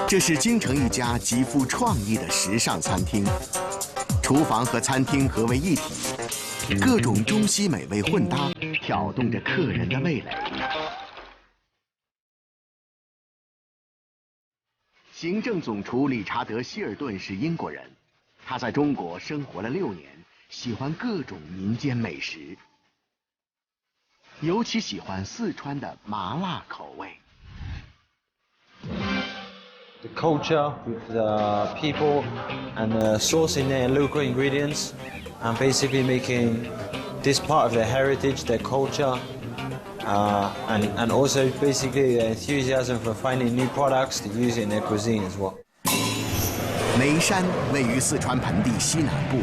这是京城一家极富创意的时尚餐厅，厨房和餐厅合为一体，各种中西美味混搭，挑动着客人的味蕾。行政总厨理查德·希尔顿是英国人，他在中国生活了6年，喜欢各种民间美食，尤其喜欢四川的麻辣口味。 The culture with the people and sourcing their local ingredients and basically making this part of their heritage, their culture, and also basically their enthusiasm for finding new products to use in their cuisine as well. 眉山位于四川盆地西南部，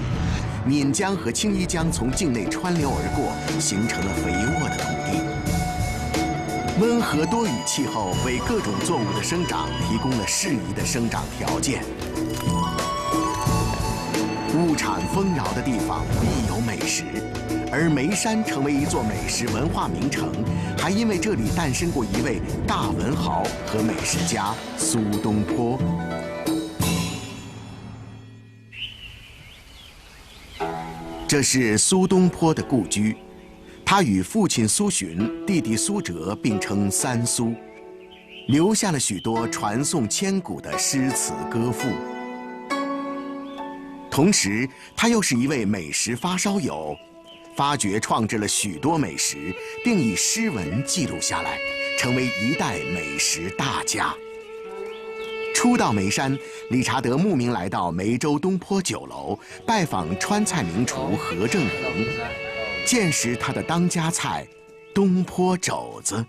岷江和青衣江从境内穿流而过，形成了肥沃的土地。 温和多雨气候为各种作物的生长提供了适宜的生长条件。物产丰饶的地方必有美食，而眉山成为一座美食文化名城，还因为这里诞生过一位大文豪和美食家苏东坡。这是苏东坡的故居。 他与父亲苏洵、弟弟苏辙并称三苏，留下了许多传颂千古的诗词歌赋。同时，他又是一位美食发烧友，发掘创制了许多美食，并以诗文记录下来，成为一代美食大家。初到眉山，理查德慕名来到梅州东坡酒楼，拜访川菜名厨何正红。 见识他的当家菜东坡肘子。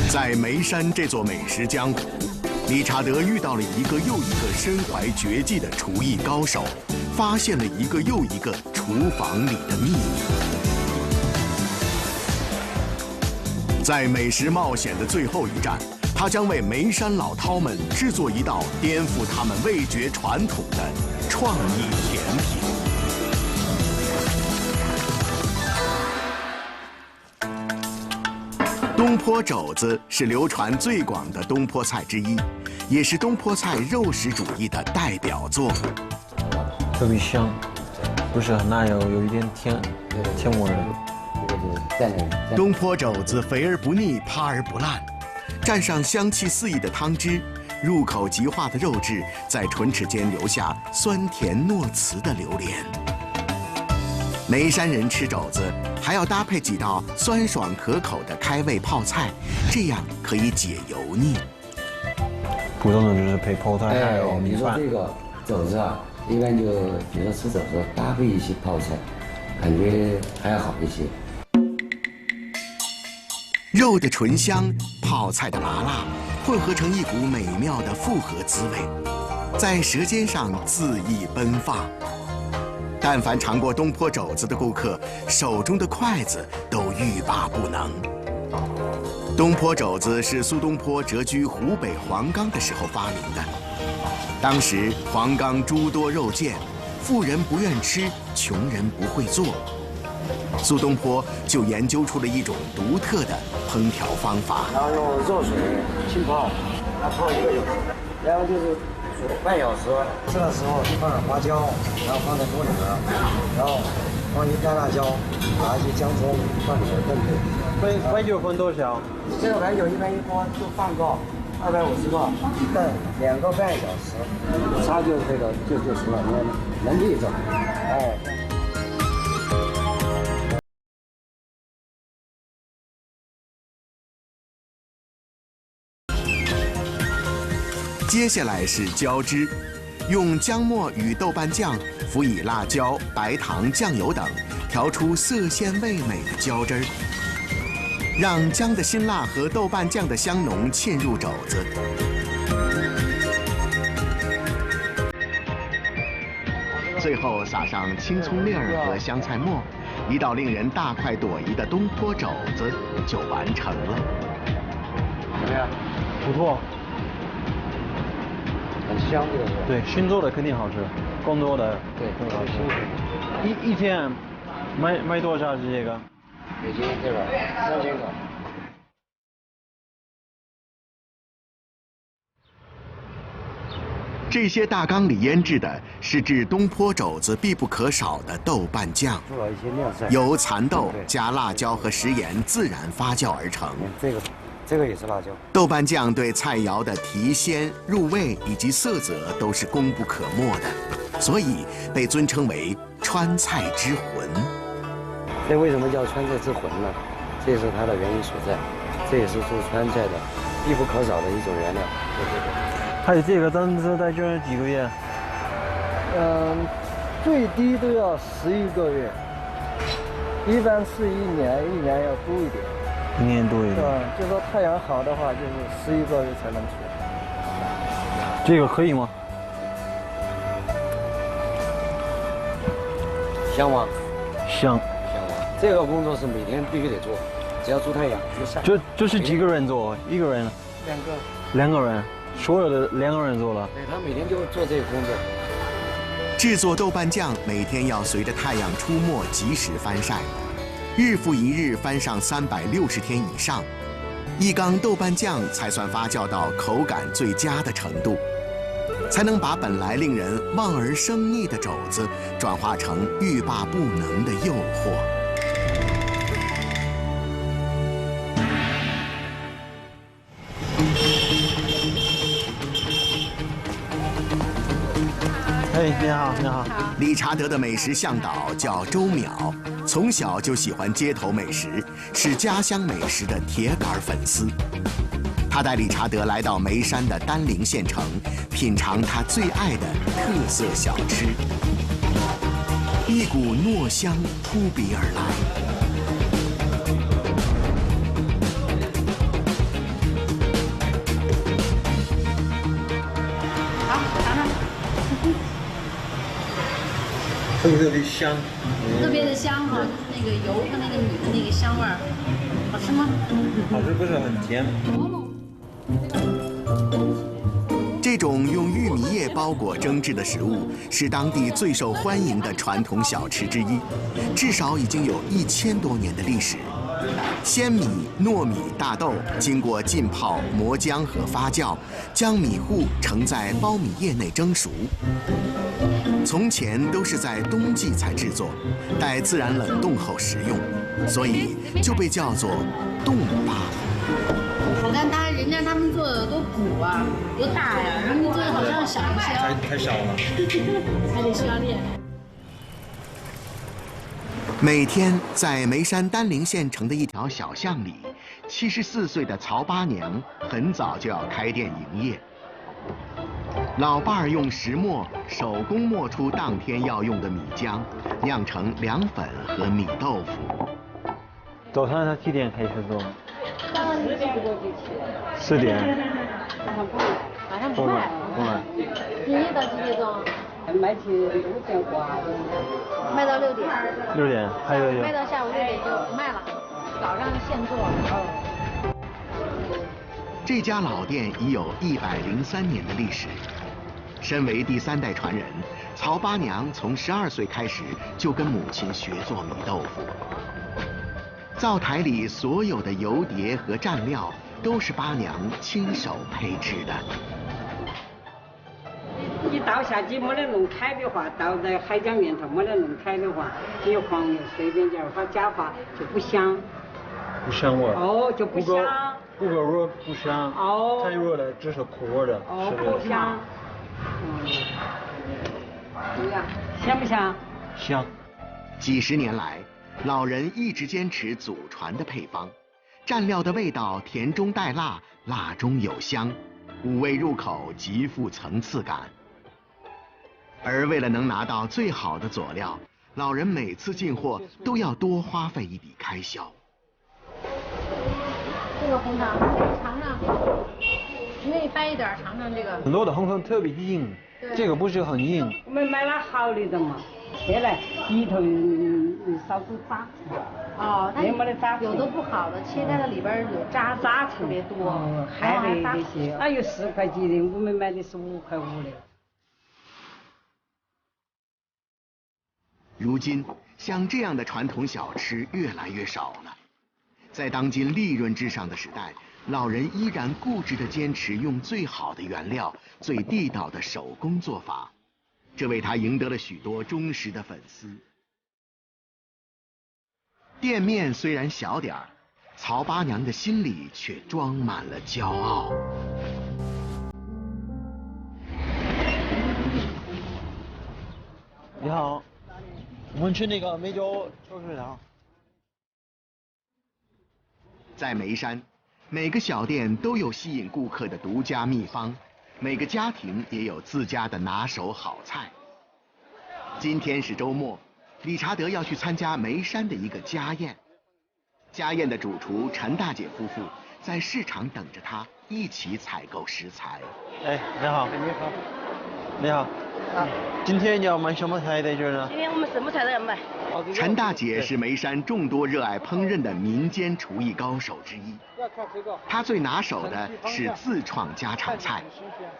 在眉山这座美食江湖，理查德遇到了一个又一个身怀绝技的厨艺高手，发现了一个又一个厨房里的秘密。在美食冒险的最后一站，他将为眉山老饕们制作一道颠覆他们味觉传统的创意甜品。 东坡肘子是流传最广的东坡菜之一，也是东坡菜肉食主义的代表作。特别香，不是很辣油，有一点甜味。东坡肘子肥而不腻，趴而不烂，蘸上香气四溢的汤汁，入口即化的肉质在唇齿间留下酸甜糯瓷的流连。眉山人吃肘子还要搭配几道酸爽可口的开胃泡菜，这样可以解油腻。普通的就是配泡菜还有米饭。你说这个肘子啊，一般就比如说吃肘子搭配一些泡菜，感觉还要好一些。肉的醇香，泡菜的麻辣，混合成一股美妙的复合滋味，在舌尖上恣意奔放。 但凡尝过东坡肘子的顾客，手中的筷子都欲罢不能。东坡肘子是苏东坡谪居湖北黄冈的时候发明的。当时黄冈诸多肉贱，富人不愿吃，穷人不会做。苏东坡就研究出了一种独特的烹调方法。然后用热水浸泡，它泡1个小时，然后就是煮半小时。吃的时候放点花椒，然后放在锅里边，然后放一干辣椒，拿一些姜葱放里面炖炖。白酒分多少？这个白酒一般一锅就放个250克，炖2个半小时，它就这个就熟了，能立着，哎。 接下来是浇汁，用姜末与豆瓣酱辅以辣椒、白糖、酱油等，调出色鲜味美的浇汁儿，让姜的辛辣和豆瓣酱的香浓沁入肘子。最后撒上青葱粒儿和香菜末，一道令人大快朵颐的东坡肘子就完成了。怎么样？不错。 很香，这个是。对，新做的肯定好吃，工作的对，更好吃。新鲜。一天卖多少是这个？北京这个3000个。这些大缸里腌制的是制东坡肘子必不可少的豆瓣酱，做了一些晾晒，由蚕豆加辣椒和食盐自然发酵而成。这个也是辣椒。豆瓣酱对菜肴的提鲜、入味以及色泽都是功不可没的，所以被尊称为川菜之魂。这为什么叫川菜之魂呢？这是它的原因所在，这也是做川菜的必不可少的一种原料。还有这个当时在这儿几个月？最低都要11个月，一般是1年，1年要多一点。1年多一点。就说太阳好的话，就是11个月才能出。这个可以吗？香吗？香。这个工作是每天必须得做，只要出太阳就晒。这是几个人做？一个人？2个人，所有的2个人做了。对，他每天就做这个工作。制作豆瓣酱每天要随着太阳出没及时翻晒，日复一日翻上360天以上，一缸豆瓣酱才算发酵到口感最佳的程度，才能把本来令人望而生腻的肘子转化成欲罢不能的诱惑。哎，你好，你好。理查德的美食向导叫周淼，从小就喜欢街头美食，是家乡美食的铁杆粉丝。他带理查德来到眉山的丹陵县城，品尝他最爱的特色小吃，一股糯香扑鼻而来。特别香，特别的香哈，就是那个油和那个米的那个香味儿，好吃吗？好吃，不是很甜。这种用玉米叶包裹蒸制的食物是当地最受欢迎的传统小吃之一，至少已经有1000多年的历史。鲜米、糯米、大豆经过浸泡、磨浆和发酵，将米糊盛在苞米叶内蒸熟。从前都是在冬季才制作，待自然冷冻后食用，所以就被叫做冻粑。我看人家他们做的多鼓啊，多大呀，他们做的好像小一些。太小了，还得需要练。每天在眉山丹陵县城的一条小巷里，74岁的曹八娘很早就要开店营业。老伴儿用石磨手工磨出当天要用的米浆，酿成凉粉和米豆腐。早上他几点开始做10点多就起来。4点。晚上不卖。不卖。营业到几点钟？卖起5点挂的。卖到6点。6点，还有。卖到下午6点就不卖了，早上现做。这家老店已有103年的历史。身为第3代传人，曹八娘从12岁开始就跟母亲学做米豆腐。灶台里所有的油碟和蘸料都是八娘亲手配制的。你到夏季没得弄开的话，倒在海椒面头没得弄开的话，这些黄油随便点儿加法就不香。不香味儿。哦，就不香。不够热不香。哦。太热了，只是苦味的。哦，不香。怎么样？香不香？香。几十年来，老人一直坚持祖传的配方，蘸料的味道甜中带辣，辣中有香，五味入口极富层次感。而为了能拿到最好的佐料，老人每次进货都要多花费一笔开销。这个红糖，尝尝，你愿意掰一点尝尝这个。很多的红糖特别硬，这个不是很硬。我们买了好的嘛，切来里头少是渣。哦，它没得渣。有的不好的，切开了里边有渣特别多，还得那些。那有10块几的，我们买的是5块5的。如今，像这样的传统小吃越来越少了。在当今利润至上的时代，老人依然固执地坚持用最好的原料、最地道的手工做法，这为他赢得了许多忠实的粉丝。店面虽然小点儿，曹八娘的心里却装满了骄傲。你好，我们去那个梅州秋水堂。在眉山，每个小店都有吸引顾客的独家秘方，每个家庭也有自家的拿手好菜。今天是周末，理查德要去参加眉山的一个家宴。家宴的主厨陈大姐夫妇在市场等着他一起采购食材。哎，你好。你好。你好。啊，今天你要买什么菜在这呢？今天我们什么菜都要卖。陈大姐是眉山众多热爱烹饪的民间厨艺高手之一。她最拿手的是自创家常菜，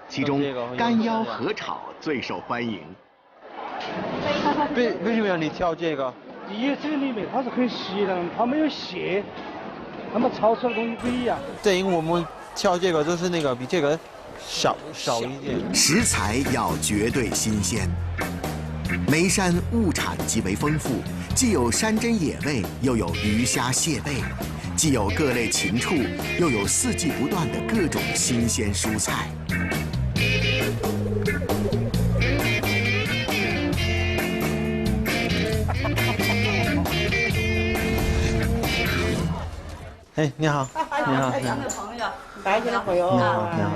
其中干腰合炒最受欢迎。为什么要你挑这个？第一，这个里面它是可以吸的，它没有蟹，那么炒出来的东西不一样。对，因为我们挑这个就是那个比这个少一点。食材要绝对新鲜。眉山物产极为丰富，既有山珍野味，又有鱼虾蟹贝，既有各类禽畜，又有四季不断的各种新鲜蔬菜。哎，你好，你好，你好，拜见的朋友，你好，你好，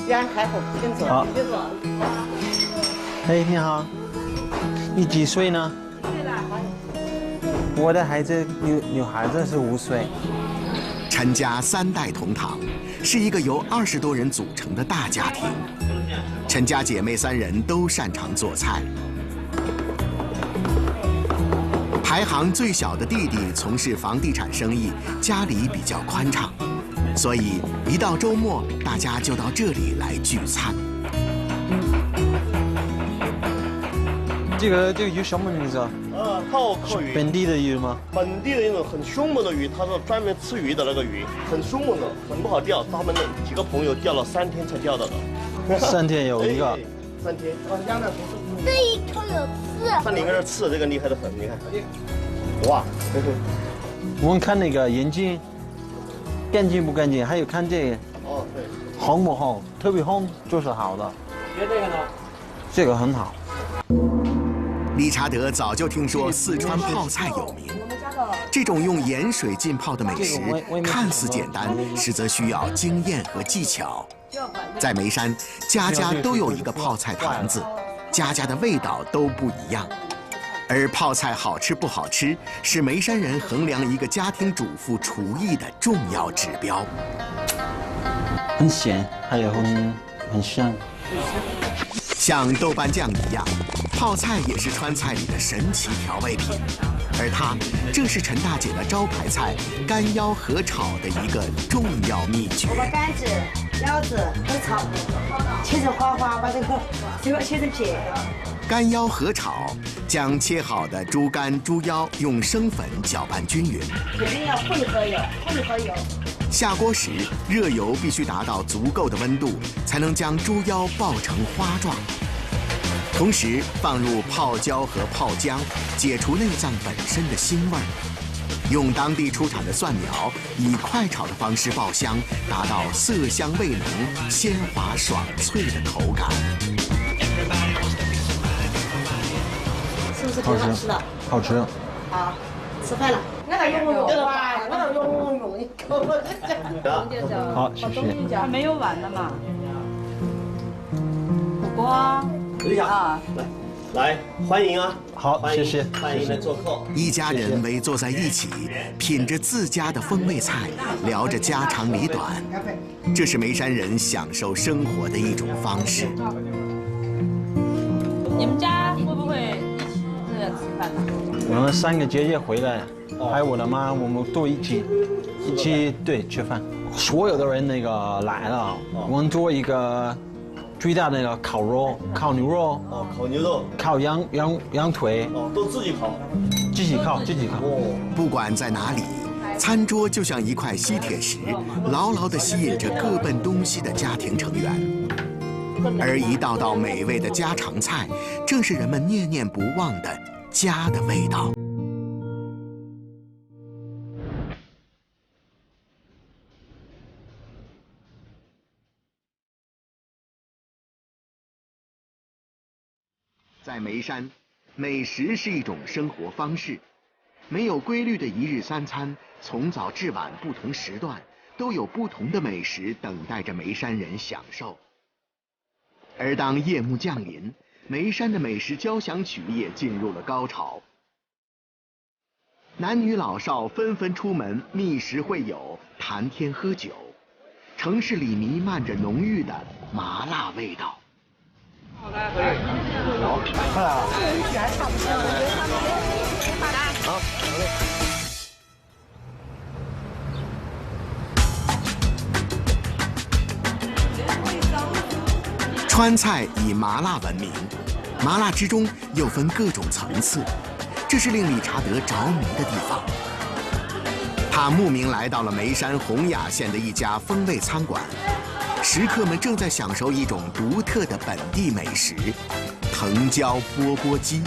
远开后请坐，好，请坐。哎，你好，你几岁呢？我的孩子女孩子是5岁。陈家3代同堂，是一个由20多人组成的大家庭。陈家姐妹3人都擅长做菜。排行最小的弟弟从事房地产生意，家里比较宽敞，所以一到周末，大家就到这里来聚餐。这个鱼什么名字啊？靠鱼。本地的鱼吗？本地的那种很凶猛的鱼，它是专门吃鱼的那个鱼，很凶猛的，很不好钓。他们几个朋友钓了3天才钓到的。3天有一个。3天。这一头有刺。它里面的刺这个厉害的很，你看。哇。我们看那个眼睛，干净不干净，还有看这个。哦，对。红不红？特别红就是好的。这个呢？这个很好。理查德早就听说四川泡菜有名，这种用盐水浸泡的美食看似简单，实则需要经验和技巧。在眉山，家家都有一个泡菜坛子，家家的味道都不一样。而泡菜好吃不好吃，是眉山人衡量一个家庭主妇厨艺的重要指标。很咸，还有很香。像豆瓣酱一样，泡菜也是川菜里的神奇调味品，而它正是陈大姐的招牌菜干腰合炒的一个重要秘诀。我把杆子、腰子都炒，切成花花，把这个切成片。干腰合炒，将切好的猪肝、猪腰用生粉搅拌均匀。肯定要混合油，混合油。下锅时，热油必须达到足够的温度，才能将猪腰爆成花状。同时放入泡椒和泡姜，解除内脏本身的腥味儿。用当地出产的蒜苗，以快炒的方式爆香，达到色香味浓、鲜滑爽脆的口感。是不是挺好吃的？好吃。好，吃饭了。那个用哇，那个用，好，谢谢。还没有完的嘛。火锅啊，来，欢迎啊！好，谢谢，欢迎来做客。一家人围坐在一起，品着自家的风味菜，聊着家长里短，这是眉山人享受生活的一种方式。你们家会不会一起吃饭呢？我们3个姐姐回来，还有我的妈，我们都一起对吃饭。所有的人那个来了，我们做一个最大的那个烤肉、烤牛肉、烤牛肉、烤羊腿，都自己烤，自己烤。不管在哪里，餐桌就像一块吸铁石，牢牢地吸引着各奔东西的家庭成员。而一道道美味的家常菜，正是人们念念不忘的家的味道。在眉山，美食是一种生活方式，没有规律的一日三餐，从早至晚不同时段都有不同的美食等待着眉山人享受。而当夜幕降临，眉山的美食交响曲也进入了高潮，男女老少纷纷出门觅食会友，谈天喝酒，城市里弥漫着浓郁的麻辣味道。川菜以麻辣闻名，麻辣之中又分各种层次，这是令理查德着迷的地方。他慕名来到了眉山洪雅县的一家风味餐馆，食客们正在享受一种独特的本地美食——藤椒钵钵鸡。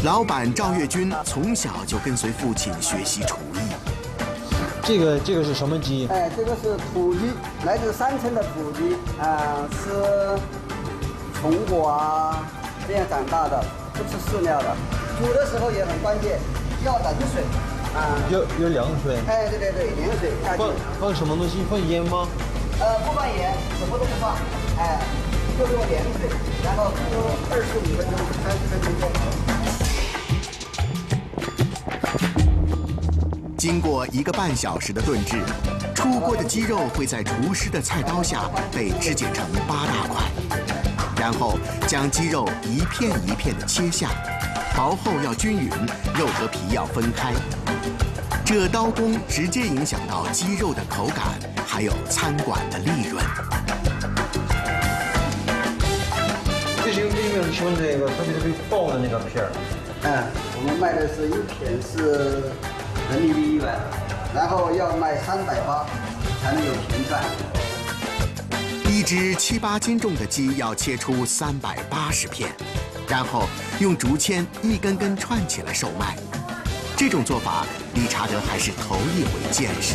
老板赵月军从小就跟随父亲学习厨艺。这个是什么鸡？哎，这个是土鸡，来自山城的土鸡，吃虫果啊这样长大的，不吃饲料的。煮的时候也很关键，要冷水有凉水。哎，对，凉水下去。放什么东西？放盐吗？不放盐，什么都不放，就用凉水，然后煮25分钟、30分钟就好了。经过1个半小时的炖制，出锅的鸡肉会在厨师的菜刀下被肢解成8大块，然后将鸡肉一片一片的切下，薄厚要均匀，肉和皮要分开。这刀工直接影响到鸡肉的口感，还有餐馆的利润。这是有没有喜欢这个特别薄的那个片儿？我们卖的是一片是人民币100，然后要卖380才能有钱赚。一只7、8斤重的鸡要切出380片，然后用竹签一根根串起来售卖。这种做法，理查德还是头一回见识。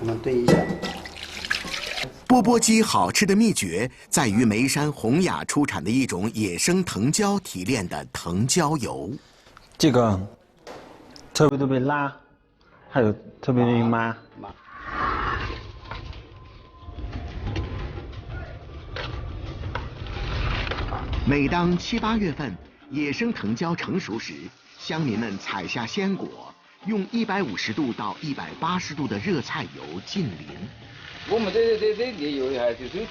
我们炖一下。钵钵鸡好吃的秘诀在于眉山洪雅出产的一种野生藤椒提炼的藤椒油。这个特别辣，还有特别麻。每当7、8月份，野生藤椒成熟时，乡民们采下鲜果，用150度到180度的热菜油浸淋。我们这炼油还就是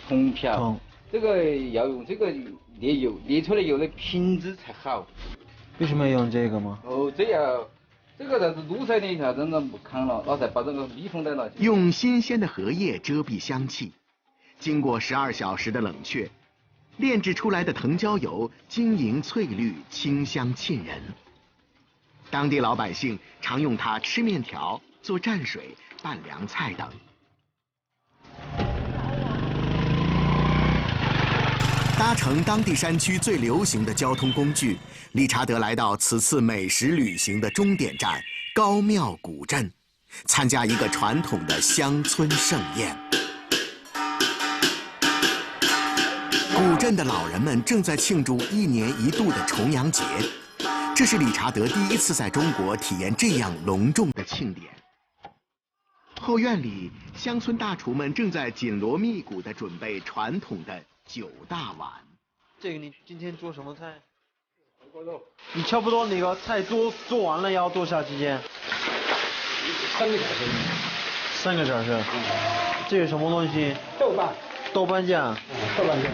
铜瓢，这个要用这个炼油，炼出来油的品质才好。为什么要用这个吗？这个在路上炼一下，真的不扛了，然后再把这个密封在那。用新鲜的荷叶遮蔽香气，经过12小时的冷却，炼制出来的藤椒油晶莹翠绿，清香沁人。当地老百姓常用它吃面条、做蘸水、拌凉菜等。搭乘当地山区最流行的交通工具，理查德来到此次美食旅行的终点站高庙古镇，参加一个传统的乡村盛宴。古镇的老人们正在庆祝1年1度的重阳节，这是理查德第一次在中国体验这样隆重的庆典。后院里，乡村大厨们正在紧锣密鼓地准备传统的9大碗。这个你今天做什么菜？你差不多那个菜做完了要多少时间？3个小时。3个小时。这是什么东西？豆瓣酱。豆瓣酱。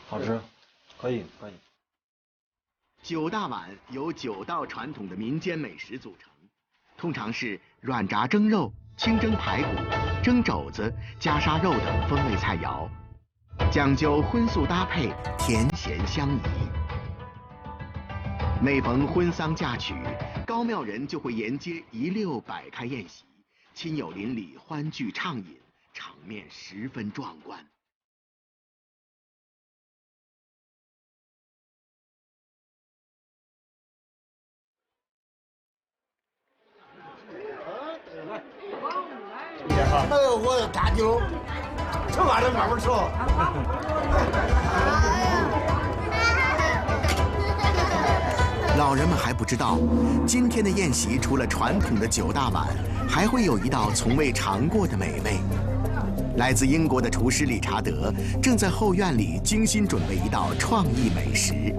好吃，可以。9大碗由9道传统的民间美食组成，通常是软炸蒸肉、清蒸排骨、蒸肘子、夹沙肉等风味菜肴，讲究荤素搭配，甜咸相宜。每逢婚丧嫁娶，高庙人就会沿街一溜摆开宴席，亲友邻里欢聚畅饮，场面十分壮观。我干酒，吃完了慢慢吃。老人们还不知道，今天的宴席除了传统的9大碗，还会有一道从未尝过的美味。来自英国的厨师理查德正在后院里精心准备一道创意美食。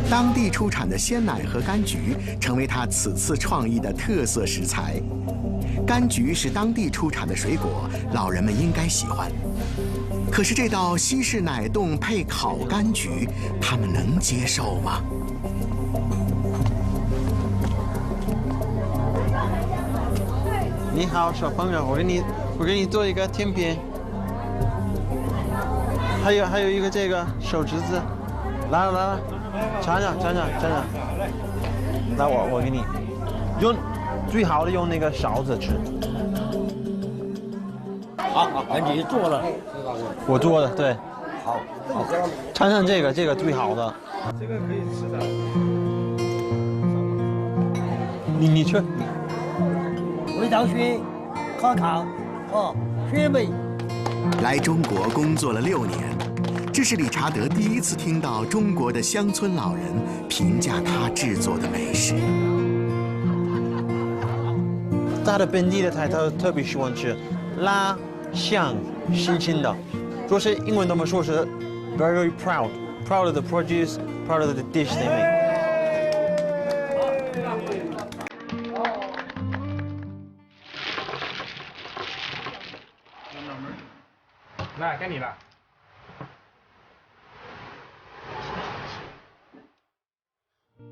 当地出产的鲜奶和柑橘成为他此次创意的特色食材。柑橘是当地出产的水果，老人们应该喜欢。可是这道西式奶冻配烤柑橘，他们能接受吗？你好，小朋友，我给你做一个甜品。还有一个这个手指子，来了，尝尝。来，我给你用最好的用那个勺子吃。好，你做了，我做的，对。好，尝尝这个最好的。这个可以吃的。你吃。味道鲜，可靠，鲜美。来中国工作了6年，这是理查德第一次听到中国的乡村老人评价他制作的美食。他的本地的菜，他特别喜欢吃辣、香、细清的。就是英文他们说是 very proud of the produce, proud of the dish they make。来，该你了。